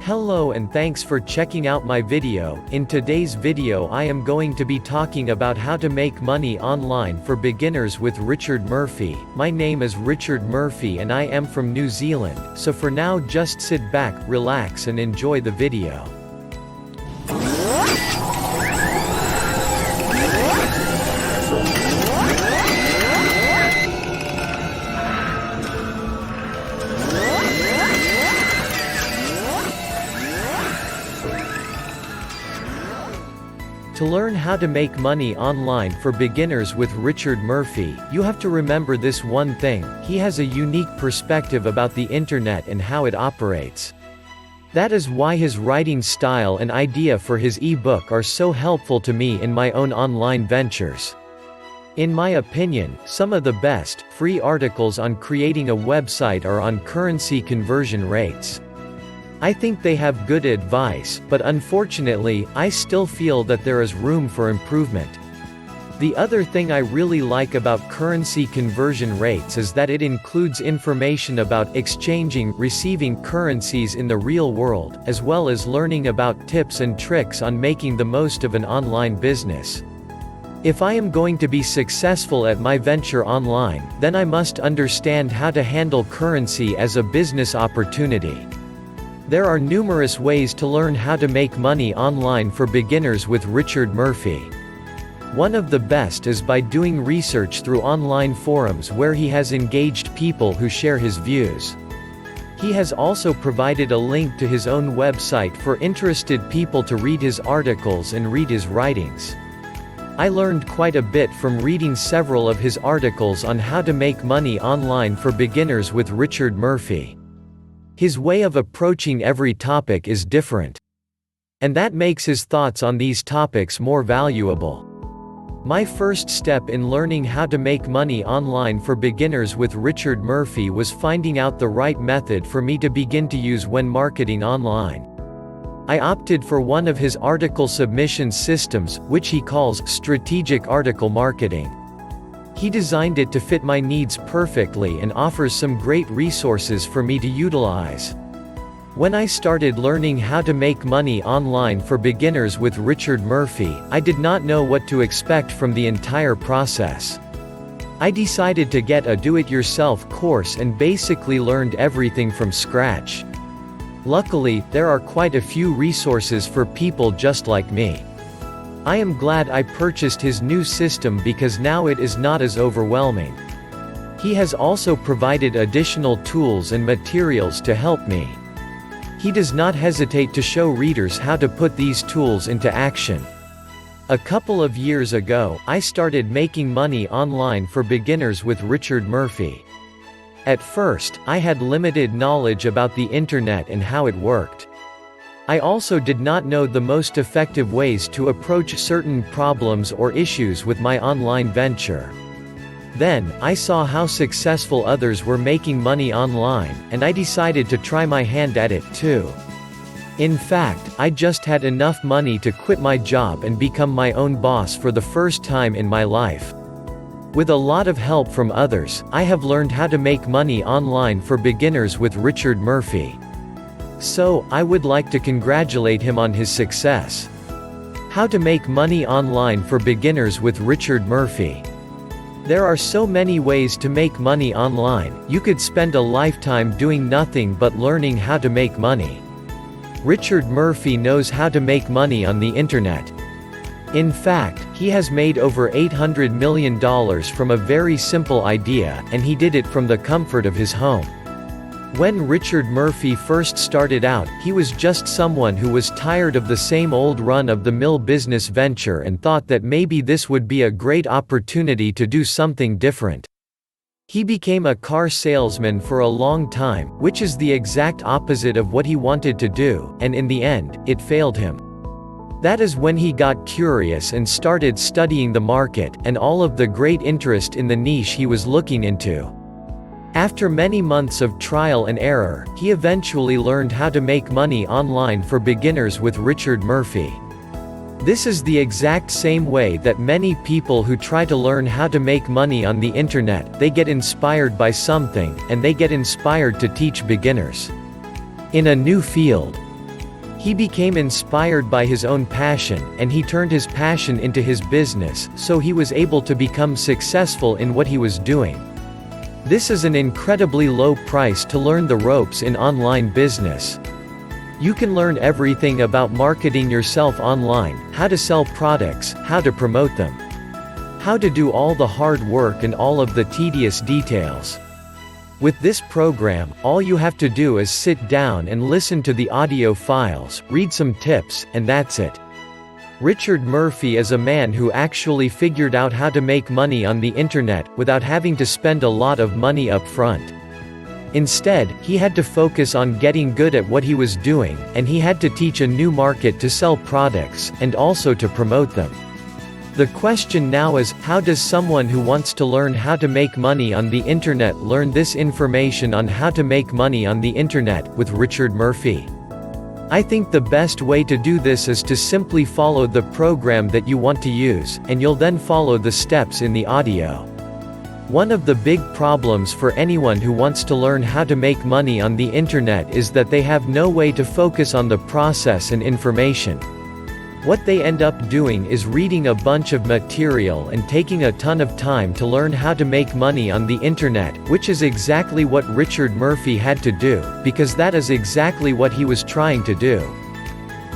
Hello and thanks for checking out my video. In today's video I am going to be talking about how to make money online for beginners with Richard Murphy. My name is Richard Murphy and I am from New Zealand, so for now just sit back, relax and enjoy the video. To learn how to make money online for beginners with Richard Murphy, you have to remember this one thing: he has a unique perspective about the internet and how it operates. That is why his writing style and idea for his e-book are so helpful to me in my own online ventures. In my opinion, some of the best, free articles on creating a website are on currency conversion rates. I think they have good advice, but unfortunately, I still feel that there is room for improvement. The other thing I really like about currency conversion rates is that it includes information about exchanging, receiving currencies in the real world, as well as learning about tips and tricks on making the most of an online business. If I am going to be successful at my venture online, then I must understand how to handle currency as a business opportunity. There are numerous ways to learn how to make money online for beginners with Richard Murphy. One of the best is by doing research through online forums where he has engaged people who share his views. He has also provided a link to his own website for interested people to read his articles and read his writings. I learned quite a bit from reading several of his articles on how to make money online for beginners with Richard Murphy. His way of approaching every topic is different. And that makes his thoughts on these topics more valuable. My first step in learning how to make money online for beginners with Richard Murphy was finding out the right method for me to begin to use when marketing online. I opted for one of his article submission systems, which he calls strategic article marketing. He designed it to fit my needs perfectly and offers some great resources for me to utilize. When I started learning how to make money online for beginners with Richard Murphy, I did not know what to expect from the entire process. I decided to get a do-it-yourself course and basically learned everything from scratch. Luckily, there are quite a few resources for people just like me. I am glad I purchased his new system because now it is not as overwhelming. He has also provided additional tools and materials to help me. He does not hesitate to show readers how to put these tools into action. A couple of years ago, I started making money online for beginners with Richard Murphy. At first, I had limited knowledge about the internet and how it worked. I also did not know the most effective ways to approach certain problems or issues with my online venture. Then, I saw how successful others were making money online, and I decided to try my hand at it too. In fact, I just had enough money to quit my job and become my own boss for the first time in my life. With a lot of help from others, I have learned how to make money online for beginners with Richard Murphy. So, I would like to congratulate him on his success. How to make money online for beginners with Richard Murphy. There are so many ways to make money online. You could spend a lifetime doing nothing but learning how to make money. Richard Murphy knows how to make money on the internet. In fact, he has made over $800 million from a very simple idea, and he did it from the comfort of his home. When Richard Murphy first started out, he was just someone who was tired of the same old run-of-the-mill business venture and thought that maybe this would be a great opportunity to do something different. He became a car salesman for a long time, which is the exact opposite of what he wanted to do, and in the end, it failed him. That is when he got curious and started studying the market, and all of the great interest in the niche he was looking into. After many months of trial and error, he eventually learned how to make money online for beginners with Richard Murphy. This is the exact same way that many people who try to learn how to make money on the internet, they get inspired by something, and they get inspired to teach beginners in a new field. He became inspired by his own passion, and he turned his passion into his business, so he was able to become successful in what he was doing. This is an incredibly low price to learn the ropes in online business. You can learn everything about marketing yourself online, how to sell products, how to promote them, how to do all the hard work and all of the tedious details. With this program, all you have to do is sit down and listen to the audio files, read some tips, and that's it. Richard Murphy is a man who actually figured out how to make money on the internet, without having to spend a lot of money up front. Instead, he had to focus on getting good at what he was doing, and he had to teach a new market to sell products, and also to promote them. The question now is, how does someone who wants to learn how to make money on the internet learn this information on how to make money on the internet, with Richard Murphy? I think the best way to do this is to simply follow the program that you want to use, and you'll then follow the steps in the audio. One of the big problems for anyone who wants to learn how to make money on the internet is that they have no way to focus on the process and information. What they end up doing is reading a bunch of material and taking a ton of time to learn how to make money on the internet, which is exactly what Richard Murphy had to do, because that is exactly what he was trying to do.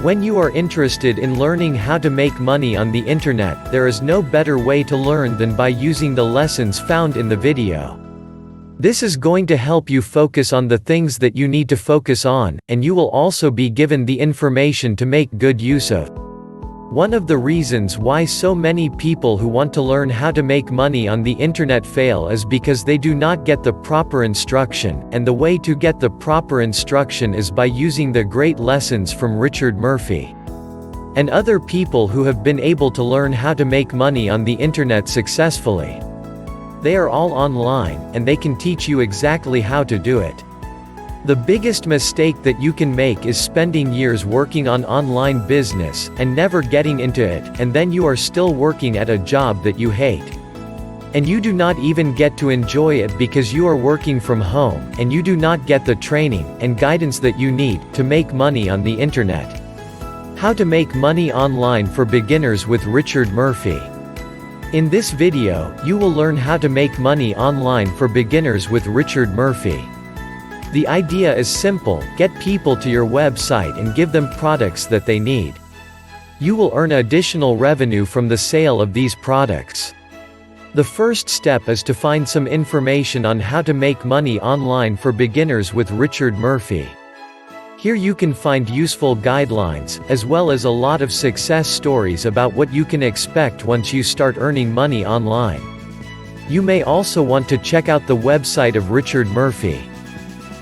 When you are interested in learning how to make money on the internet, there is no better way to learn than by using the lessons found in the video. This is going to help you focus on the things that you need to focus on, and you will also be given the information to make good use of. One of the reasons why so many people who want to learn how to make money on the internet fail is because they do not get the proper instruction, and the way to get the proper instruction is by using the great lessons from Richard Murphy and other people who have been able to learn how to make money on the internet successfully. They are all online, and they can teach you exactly how to do it. The biggest mistake that you can make is spending years working on online business, and never getting into it, and then you are still working at a job that you hate. And you do not even get to enjoy it because you are working from home, and you do not get the training and guidance that you need to make money on the internet. How to make money online for beginners with Richard Murphy. In this video, you will learn how to make money online for beginners with Richard Murphy. The idea is simple: get people to your website and give them products that they need. You will earn additional revenue from the sale of these products. The first step is to find some information on how to make money online for beginners with Richard Murphy. Here you can find useful guidelines, as well as a lot of success stories about what you can expect once you start earning money online. You may also want to check out the website of Richard Murphy.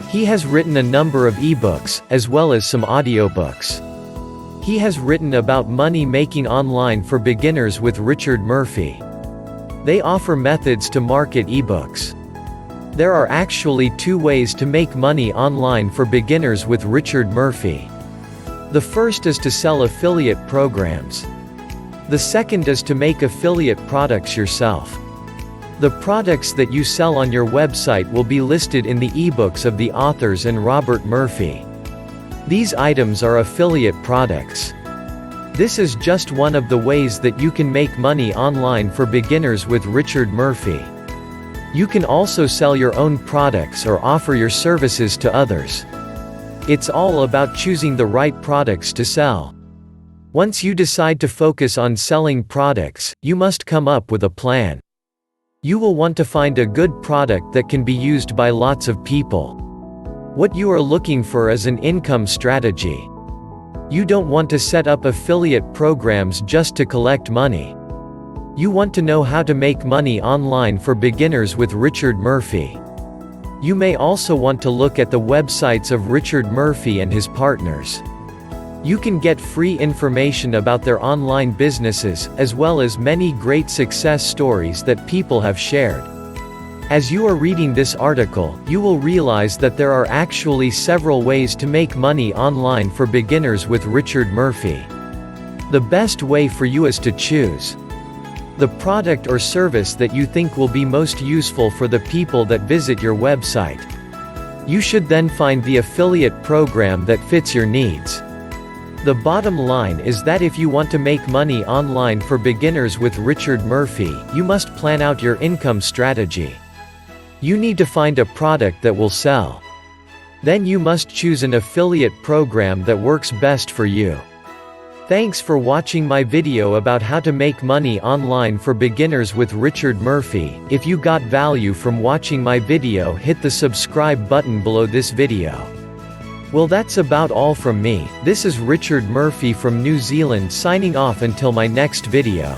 He has written a number of ebooks, as well as some audiobooks. He has written about money making online for beginners with Richard Murphy. They offer methods to market ebooks. There are actually two ways to make money online for beginners with Richard Murphy. The first is to sell affiliate programs. The second is to make affiliate products yourself. The products that you sell on your website will be listed in the ebooks of the authors and Robert Murphy. These items are affiliate products. This is just one of the ways that you can make money online for beginners with Richard Murphy. You can also sell your own products or offer your services to others. It's all about choosing the right products to sell. Once you decide to focus on selling products, you must come up with a plan. You will want to find a good product that can be used by lots of people. What you are looking for is an income strategy. You don't want to set up affiliate programs just to collect money. You want to know how to make money online for beginners with Richard Murphy. You may also want to look at the websites of Richard Murphy and his partners. You can get free information about their online businesses, as well as many great success stories that people have shared. As you are reading this article, you will realize that there are actually several ways to make money online for beginners with Richard Murphy. The best way for you is to choose the product or service that you think will be most useful for the people that visit your website. You should then find the affiliate program that fits your needs. The bottom line is that if you want to make money online for beginners with Richard Murphy, you must plan out your income strategy. You need to find a product that will sell. Then you must choose an affiliate program that works best for you. Thanks for watching my video about how to make money online for beginners with Richard Murphy. If you got value from watching my video, hit the subscribe button below this video. Well, that's about all from me. This is Richard Murphy from New Zealand signing off until my next video.